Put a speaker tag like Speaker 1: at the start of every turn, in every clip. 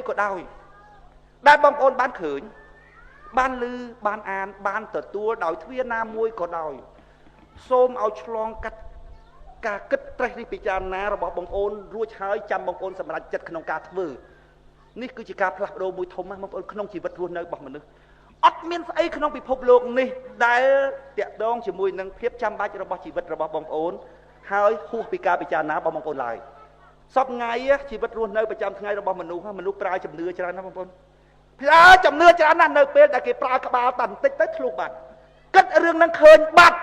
Speaker 1: ក៏ដោយដែលបងប្អូនបានឃើញបានឮបានអានបានទទួលដោយទ្វារណាមួយក៏ដោយសូមឲ្យឆ្លងកាត់ការគិតត្រេះរិះពិចារណារបស់បងប្អូនរួចហើយចាំបងប្អូនសម្រេចចិត្តក្នុងការធ្វើនេះគឺជាការផ្លាស់ប្ដូរមួយធំណាស់បងប្អូនក្នុងជីវិតរស់នៅរបស់មនុស្សអត់មានស្អីក្នុងពិភពលោកនេះដែលតាក់ទងជាមួយនឹងភាពចាំបាច់របស់ជីវិតរបស់បងប្អូនហើយហួសពីការពិចារណារបស់បងប្អូនឡើយសពថ្ងៃជីវិតរស់នៅប្រចាំថ្ងៃរបស់មនុស្សប្រើជំនឿច្រើនណាស់បងប្អូនប្រើជំនឿច្រើនណាស់នៅពេលដែលគេប្រើក្បាលតែបន្តិចទៅធ្លុះបាត់គិតរឿងនឹងឃើញបាត់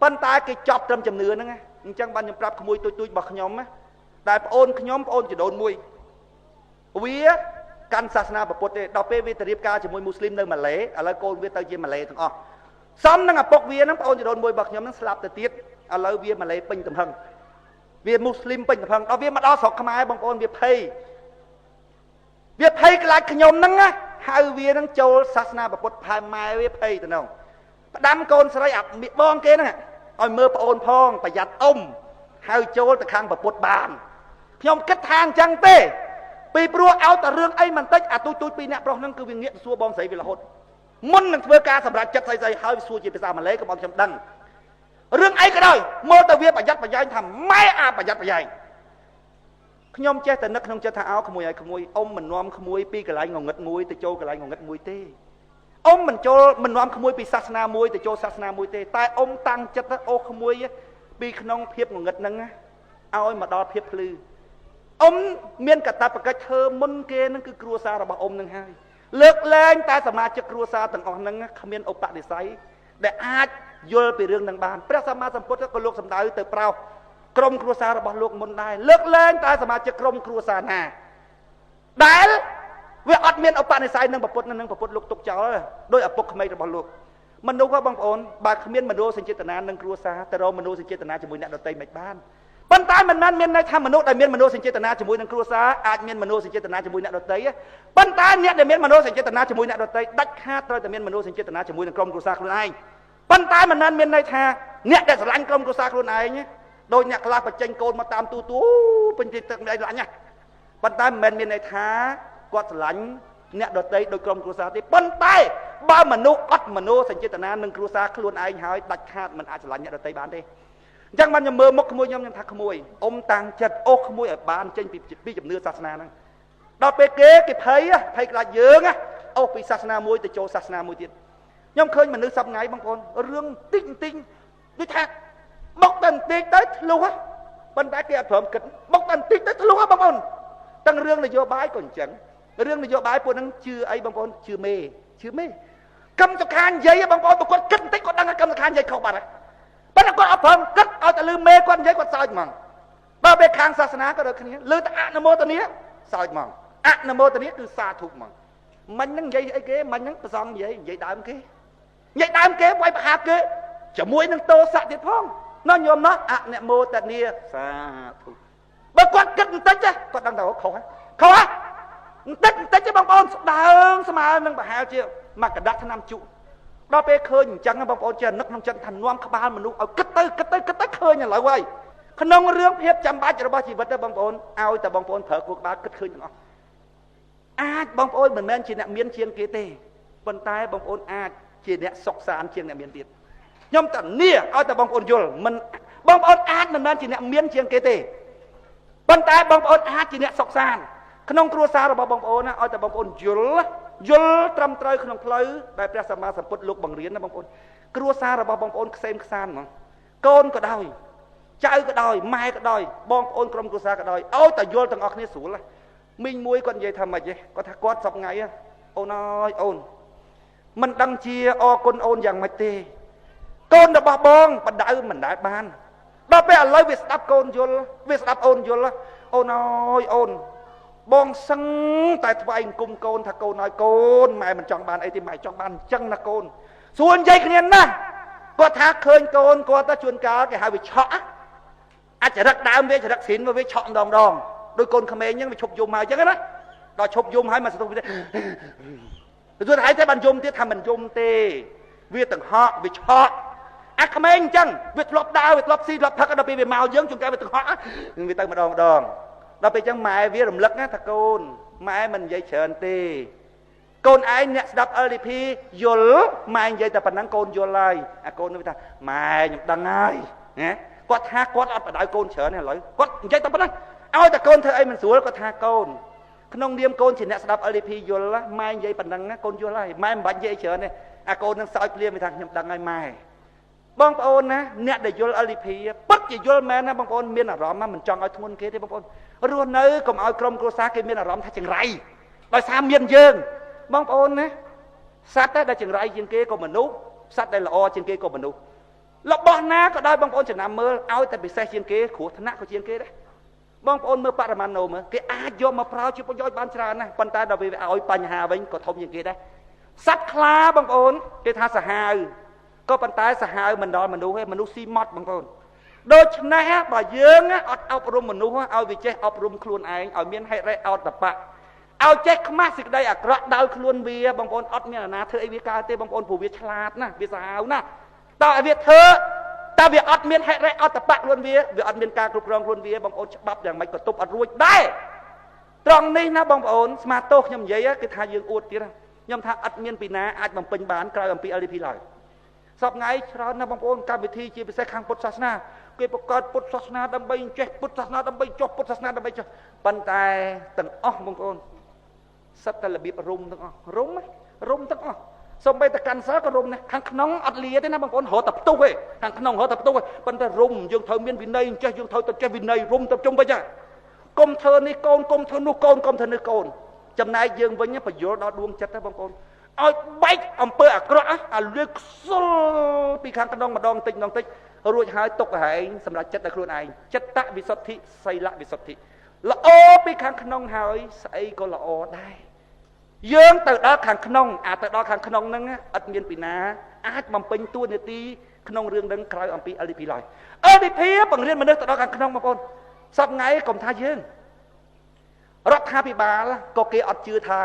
Speaker 1: ប៉ុន្តែគេចប់ត្រឹមជំនឿហ្នឹងអញ្ចឹងបានខ្ញុំប្រាប់ក្មួយទូចៗរបស់ខ្ញុំដែលប្អូនខ្ញុំប្អូនចដូនមួយវាកាន់សាសនាពុទ្ធទេដល់ពេលវាទៅរៀបការជាមួយមូស្លីមនៅម៉ាឡេឥឡូវកូនវាទៅជាម៉ាឡេទាំងអស់សំនឹងឪពុកវាហ្នឹងប្អូនចដូនមួយរបស់ខ្ញុំហ្នឹងស្លាប់ទៅទៀតឥឡូវវាម៉ាឡេពេញទំហឹងវាមូស្លីមពេញទំហឹងដល់វាមកដល់ស្រុកខ្មែរបងប្អូនវាភ័យខ្លាចខ្ញុំហ្នឹងហៅវាហ្នឹងចូលសាសនាពុទ្ធផែម៉ែវាភ័យទៅនោះផ្ដាំកូនស្រីអាបងគេហ្នឹងឲ្យមើលប្អូនផងប្រយ័ត្នអ៊ំហៅចូលទៅខាងពុទ្ធបានខ្ញុំគិតថាអញ្ចឹងទេពីព្រោះឲ្យតែរឿងអីមិនតិចអាទូចពីរអ្នកប្រុសហ្នឹងគឺវាងាកទៅសួរបងស្រីវារហូតមុននឹងធ្វើការសម្រាប់ចិត្តស្អីហើយសួរជាភាសាម៉ាឡេក៏បងខ្ញុំដឹងរឿងអីក៏ដោយមើលទៅវាប្រយ័ត្នប្រយែងថាម៉ែអាប្រយ័ត្នប្រយែងខ្ញុំចេះតែនឹកក្នុងចិត្តថាអោក្មួយឲ្យក្មួយអ៊ំមិននាំក្មួយពីកន្លែងងងឹតមួយទៅចូលកន្លែងងងឹតមួយទេអ៊ំមិននាំក្មួយពីសាសនាមួយទៅចូលសាសនាមួយទេតែអ៊ំតាំងចិត្តអូក្មួយពីក្នុងភាពងងឹតហ្នឹងឲ្យមកដល់ភាពភ្លឺអ៊ំមានកាតព្វកិច្ចធ្វើមុនគេហ្នឹងគឺគ្រួសាររបស់អ៊ំហ្នឹងហើយលើកលែងតែសមាជិកគ្រួសារទាំងអស់ហ្នឹងគ្មានឧបនិស្ស័យដែលអាចយល់ពីរឿងហ្នឹងបានព្រះសម្មាសម្ពុទ្ធក៏លោកសម្ដៅទៅប្រោសក្រុមគ្រួសាររបស់លោកមុនដែរលើកលែងតែសមាជិកក្រុមគ្រួសារណាដែលវាអត់មានឧបនិស្ស័យនឹងប្រពុតនឹងប្រពុតលោកទុកចោលដោយឪពុកក្មេករបស់លោកមនុស្សបងប្អូនបើគ្មានមនោសញ្ចេតនានឹងគ្រួសារទៅរកមនោសញ្ចេតនាជាមួយអ្នកដទៃមិនបានប៉ុន្តែមិនមែនមានន័យថាមនុស្សដែលមានមនោសញ្ចេតនាជាមួយនឹងគ្រួសារអាចមានមនោសញ្ចេតនាជាមួយអ្នកដទៃប៉ុន្តែអ្នកដែលមានមនោសញ្ចេតនាជាមួយអ្នកដទៃដាច់ខាតត្រូវតែមានមនោសញ្ចេតនាជាមួយនឹងក្រុមគ្រួសារខ្លួនឯងប៉ុន្តែមិនមែនមានន័យថាអ្នកដែលស្រឡាញ់ក្រុមគ្រួសារខ្លួនឯងដោយអ្នកខ្លះបញ្ចេញកូនមកតាមទូពេញទីទឹកមិនអីស្រឡាញ់ណាប៉ុន្តែមិនមែនមានន័យថាគាត់ស្រឡាញ់អ្នកដទៃដោយក្រុមគ្រួសារទេប៉ុន្តែបើមនុស្សអត់មនោសញ្ចេតនានឹងគ្រួសារខ្លួនឯងហើយដាច់ខាតមិនអាចស្រឡាញ់អ្នកដទៃបានទេអញ្ចឹងបានខ្ញុំមើលមុខក្មួយខ្ញុំថាក្មួយអ៊ំតាំងចិត្តអូសក្មួយឲ្យបានចេញពីជំនឿសាសនាហ្នឹងដល់ពេលគេភ័យខ្លាចយើងអូសពីសាសនាមួយទៅចូលសាសនាមួយទៀតខ្ញុំឃើញមនុស្សសប្ងៃបងប្អូនរឿងតិចដូចថាបុកតែបន្តិចទៅធ្លុះប៉ុន្តែគេអត់ព្រមគិតបុកតែបន្តិចទៅធ្លុះបងប្អូនទាំងរឿងនយោបាយក៏អញ្ចឹងរឿងនយោបាយពួកហ្នឹងជឿអីបងប្អូនជឿមេកម្មសខានិយាយបងប្អូនគាត់គិតបន្តិចគាត់ដឹងថាកម្មសខានិយាយខុសបាត់ហើយប៉ុន្តែគាត់អត់ព្រមគិតឲ្យតែលឺមេគាត់និយាយគាត់សើចហ្មងបើពេលខាងសាសនាក៏ដូចគ្នាលឺតែអនុមោទនាសើចហ្មងអនុមោទនាគឺសាធុហ្មងមិញហ្នឹងនិយាយអីគេមិញហ្នឹងប្រសងនិយាយដើមគេវាយប្រហាប់គេជាមួយនឹងតោសៈទៀតផងណោះញោមណោះអនុមោទនាសាធុបើគាត់គិតបន្តិចគាត់ដឹងថាខុសបន្តិចទេបងប្អូនស្ដើងស្មើនឹងប្រហែលជាមកកដាស់ឆ្នាំជក់ដល់ពេលឃើញអញ្ចឹងបងប្អូនចេះនឹកក្នុងចិត្តថានាំក្បាលមនុស្សឲ្យគិតទៅឃើញឥឡូវហើយក្នុងរឿងភាពចាំបាច់របស់ជីវិតទៅបងប្អូនឲ្យតែបងប្អូនប្រើគូក្បាលគិតឃើញទាំងអស់អាចបងប្អូនមិនមែនជាអ្នកមានជាងគេទេប៉ុន្តែបងប្អូនអាចជាអ្នកសុខសាន្តជាងអ្នកមានទៀតខ្ញុំតានីឲ្យតែបងប្អូនយល់មិនបងប្អូនអាចមិនមែនជាអ្នកមានជាងគេទេប៉ុន្តែបងប្អូនអាចជាអ្នកសុខសាន្តក្នុងគ្រួសាររបស់បងប្អូនឲ្យតែបងប្អូនយល់ត្រឹមត្រូវក្នុងផ្លូវដែលព្រះសម្មាសម្ពុទ្ធលោកបង្រៀនណាបងប្អូនគ្រួសាររបស់បងប្អូនខ្សែមខ្សានហ្មងកូនក៏ដោយចៅក៏ដោយម៉ែក៏ដោយបងប្អូនក្រុមគ្រួសារក៏ដោយឲ្យតែយល់ទាំងអស់គ្នាស្រួលមីងមួយគាត់និយាយថាម៉េចគាត់ថាគាត់សប្ងៃអូនអើយអូនមិនដឹងជាអរគុណអូនយ៉ាងម៉េចទេកូនរបស់បងបដៅមិនដែលបានដល់ពេលឥឡូវវាស្ដាប់កូនយល់វាស្ដាប់អូនយល់អូនអើយអូនបងសឹងតែថ្វាយអង្គមកូនថាកូនឲ្យកូនម៉ែមិនចង់បានអីទេម៉ែចង់បានអញ្ចឹងណាកូនសួរនិយាយគ្នាណាគាត់ថាឃើញកូនគាត់ទៅជួនកាលគេហៅវាឆក់អាចចរិតដើមវាចរិតស៊ីនវាឆក់ម្ដងដោយកូនក្មេងអញ្ចឹងវាឈប់យំហើយអញ្ចឹងណាដល់ឈប់យំហើយមកសន្ទុះវាទៅថាតែបានយំទៀតថាមិនយំទេវាទាំងហក់វាឆក់អាក្មេងអញ្ចឹងវាធ្លាប់ដើរវាធ្លាប់ស៊ីធ្លាប់ផឹកដល់ពេលវាមកយើងជួនកាលវាទាំងហក់វាទៅម្ដងដល់ពេលអញ្ចឹងម៉ែវារំលឹកណាថាកូន ម៉ែមិននិយាយច្រើនទេកូនឯងអ្នកស្ដាប់ LDP យល់ម៉ែនិយាយតែប៉ុណ្ណឹងកូនយល់ហើយអាកូននឹងថាម៉ែខ្ញុំដឹងហើយណាគាត់ថាគាត់អត់បដៅកូនច្រើនទេឥឡូវគាត់និយាយតែប៉ុណ្ណឹងឲ្យតែកូនធ្វើអីមិនស្រួលគាត់ថាកូនក្នុងនាមកូនជាអ្នកស្ដាប់ LDP យល់ម៉ែនិយាយប៉ុណ្ណឹងកូនយល់ហើយម៉ែមិនបាច់និយាយច្រើនទេអាកូននឹងសើចភ្លាមថាខ្ញុំដឹងហើយម៉ែបងប្អូនណាអ្នកដែលយល់ LDP ពិតជាយល់មែនណាបងប្អូនមានអារម្មណ៍មិនចង់ឲ្យធ្ងន់គេទេបងប្អូនរស់នៅកុំឲ្យក្រុមគ្រួសារគេមានអារម្មណ៍ថាចង្រៃដោយសារមានយើងបងប្អូនណាសត្វដែលចង្រៃជាងគេក៏មនុស្សសត្វដែលល្អជាងគេក៏មនុស្សរបស់ណាក៏ដោយបងប្អូនចំណាំមើលឲ្យតែពិសេសជាងគេគ្រោះថ្នាក់ក៏ជាងគេដែរបងប្អូនមើលបរិមាណណូមើលគេអាចយកមកប្រើជាប្រយោជន៍បានច្រើនណាស់ប៉ុន្តែដល់ពេលឲ្យបញ្ហាវិញក៏ធំជាងគេដែរសត្វខ្លាបងប្អូនគេថាសាហាវក៏ប៉ុន្តែសាហាវមិនដល់មនុស្សទេមនុស្សស៊ីម៉ត់បងប្អូនដូច្នេះបើយើងអត់អប់រំមនុស្សឲ្យវាចេះអប់រំខ្លួនឯងឲ្យមានហេតុរេអោតបៈឲ្យចេះខ្មាស់សេចក្តីអាក្រក់ដោយខ្លួនវាបងប្អូនអត់មានអាណាធ្វើអីវាកើតទេបងប្អូនព្រោះវាឆ្លាតណាវាសាហាវណាតើឲ្យវាធ្វើតើវាអត់មានហេតុរេអត់តបៈខ្លួនវាអត់មានការគ្រប់គ្រងខ្លួនវាបងប្អូនច្បាប់យ៉ាងម៉េចក៏ទប់អត់រួចដែរត្រង់នេះណាបងប្អូនស្មាតោខ្ញុំនិយាយគឺថាយើងអួតទៀតខ្ញុំថាអត់មានពីណាអាចបំពេញបានក្រៅអំពី LDP ឡើយសពថ្ងៃច្រើនណាស់បងប្អូនកម្មវិធីជាពិសេសខាងពុទ្ធសាសនាគេបង្កើតពុទ្ធសាសនាដើម្បីចេះពុទ្ធសាសនាដើម្បីចុះពុទ្ធសាសនាដើម្បីចុះប៉ុន្តែទាំងអស់បងប្អូនសិតតែរបៀបរុំទាំងអស់រុំទាំងអស់សូម្បីតែកាន់សិលក៏រុំដែរខាងក្នុងអត់លាទេណាបងប្អូនរត់តែផ្ទុះទេខាងក្នុងរត់តែផ្ទុះទេប៉ុន្តែរុំយើងត្រូវមានវិន័យចេះយើងត្រូវតែចេះវិន័យរុំទៅជុំវិញកុំធ្វើនេះកូនកុំធ្វើនោះកូនកុំធ្វើនេះកូនចំណែកយើងវិញបញ្យល់ដល់ដួងចិត្តទេបងប្អូនឲ្យបែកអំពើអាក្រក់អាលឿខ្សុលពីខាងក្នុងម្ដងតិចម្ដងតិចរួចហើយទុកហែងសម្រាប់ចិត្តតែខ្លួនឯងចិត្តវិសុទ្ធិសីលវិសុទ្ធិល្អពីខាងក្នុងហើយស្អីក៏ល្អដែរយើងទៅដល់ខាងក្នុងទៅដល់ខាងក្នុងហ្នឹងអត់មានពីណាអាចបំពេញតួនាទីក្នុងរឿងហ្នឹងក្រៅអំពី LDP ឡើយ LDP បង្រៀនមនុស្សទៅដល់ខាងក្នុងបងប្អូនសពថ្ងៃកុំថាយើងរដ្ឋាភិបាលក៏គេអត់ជឿថា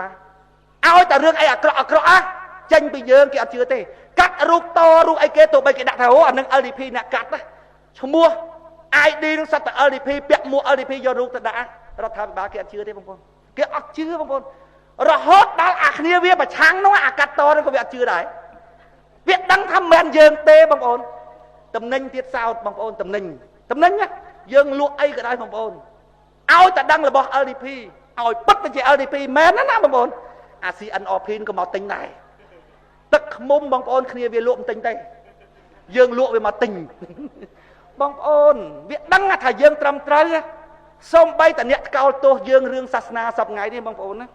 Speaker 1: ឲ្យតែរឿងអីអាក្រក់ចេញពីយើងគេអត់ជឿទេកាត់រូបតរូបអីគេទោះបីគេដាក់ថាអូអានឹង LDP អ្នកកាត់ណាឈ្មោះ ID នឹងសត្វតែ LDP ពាក់មួក LDP យករូបទៅដាក់រដ្ឋាភិបាលគេអត់ជឿទេបងប្អូនគេអត់ជឿបងប្អូនរហូតដល់អាគ្នាវាប្រឆាំងនោះអាកាត់តនឹងក៏វាអត់ជឿដែរវាដឹងថាមិនយើងទេបងប្អូនតំណែងទៀតសោតបងប្អូនតំណែងយើងលក់អីក៏ដោយបងប្អូនឲ្យតែដឹងរបស់ LDP ឲ្យពិតទៅជា LDP មែនណាបងប្អូនអា CNRP ក៏មកទិញដែរទឹកខ្មុំបងប្អូនគ្នាវាលក់មិនទិញទេយើងលក់វាមកទិញបងប្អូនវាដឹងថាយើងត្រឹមត្រូវសូម្បីតែអ្នកថ្កោលទោសយើងរឿងសាសនាសពថ្ងៃនេះបងប្អូនណា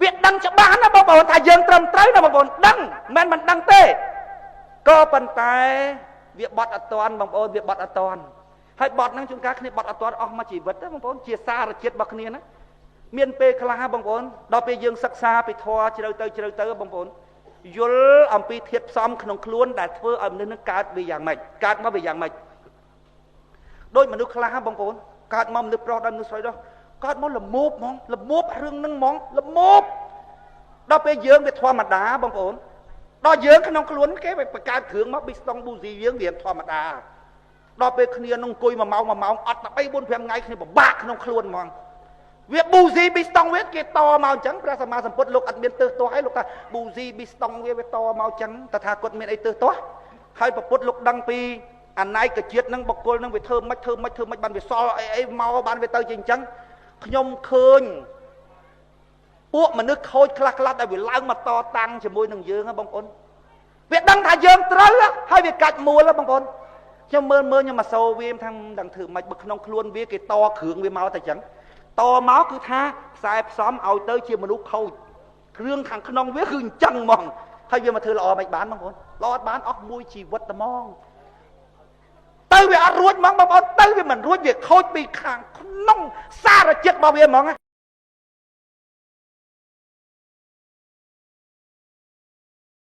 Speaker 1: វាដឹងច្បាស់ណាបងប្អូនថាយើងត្រឹមត្រូវណាបងប្អូនដឹងមិនមែនមិនដឹងទេក៏ប៉ុន្តែវាបត់អត់តាន់បងប្អូនវាបត់អត់តាន់ហើយបត់ហ្នឹងជួនកាលគ្នាបត់អត់តាន់អស់មួយជីវិតទេបងប្អូនជាសារជាតិរបស់គ្នាណាមានពេលខ្លះបងប្អូនដល់ពេលយើងសិក្សាពីធម៌ជ្រៅទៅបងប្អូនយល់អំពីធាតុផ្សំក្នុងខ្លួនដែលធ្វើឲ្យមនុស្សនឹងកើតវាយ៉ាងម៉េចកើតមកវាយ៉ាងម៉េចដូចមនុស្សខ្លះបងប្អូនកើតមកមនុស្សប្រុសដល់មនុស្សស្រីដល់កើតមកល្មូបហ្មងល្មូបរឿងហ្នឹងហ្មងល្មូបដល់ពេលយើងវាធម្មតាបងប្អូនដល់យើងក្នុងខ្លួនគេបង្កើតគ្រឿងមកប៊ីស្តុងប៊ូស៊ីយើងវាធម្មតាដល់ពេលគ្នានឹងអង្គុយ1ម៉ោងអត់តែ3 4 5ថ្ងៃគ្នាពិបាកក្នុងខ្លួនហ្មងវាប៊ូស៊ីប៊ីស្តុងវាគេតមកអញ្ចឹងព្រះសម្មាសម្ពុទ្ធលោកអត់មានទើសទាស់ឲ្យលោកថាប៊ូស៊ីប៊ីស្តុងវាតមកអញ្ចឹងតថាគតមានអីទើសទាស់ហើយព្រះពុទ្ធលោកដឹងពីអនាគជាតិនឹងបុគ្គលនឹងវាធ្វើមិនបានវាសល់អីមកបានវាទៅជាអញ្ចឹងខ្ញុំឃើញពួកមនុស្សខូចខ្លះដែលវាឡើងមកតតាំងជាមួយនឹងយើងហ៎បងប្អូនវាដឹងថាយើងត្រូវហើយវាកាច់មូលហ៎បងប្អូនខ្ញុំមើលខ្ញុំមកសូវាថាដឹងធ្វើមិនបើក្នុងខ្លួនវាគេតគ្រឿងវាមកតែអញ្ចឹងតមកគឺថាខ្សែផ្សំឲ្យទៅជាមនុស្សខូចគ្រឿងខាងក្នុងវាគឺអញ្ចឹងហ្មងហើយវាមកធ្វើល្អមិនបានបងប្អូនល្អអត់បានអស់មួយជីវិតតែហ្មងទៅវាអត់រួចហ្មងបងប្អូនទៅវាមិនរួចវាខូចពីខាងក្នុងសារជាតិរបស់វាហ្មង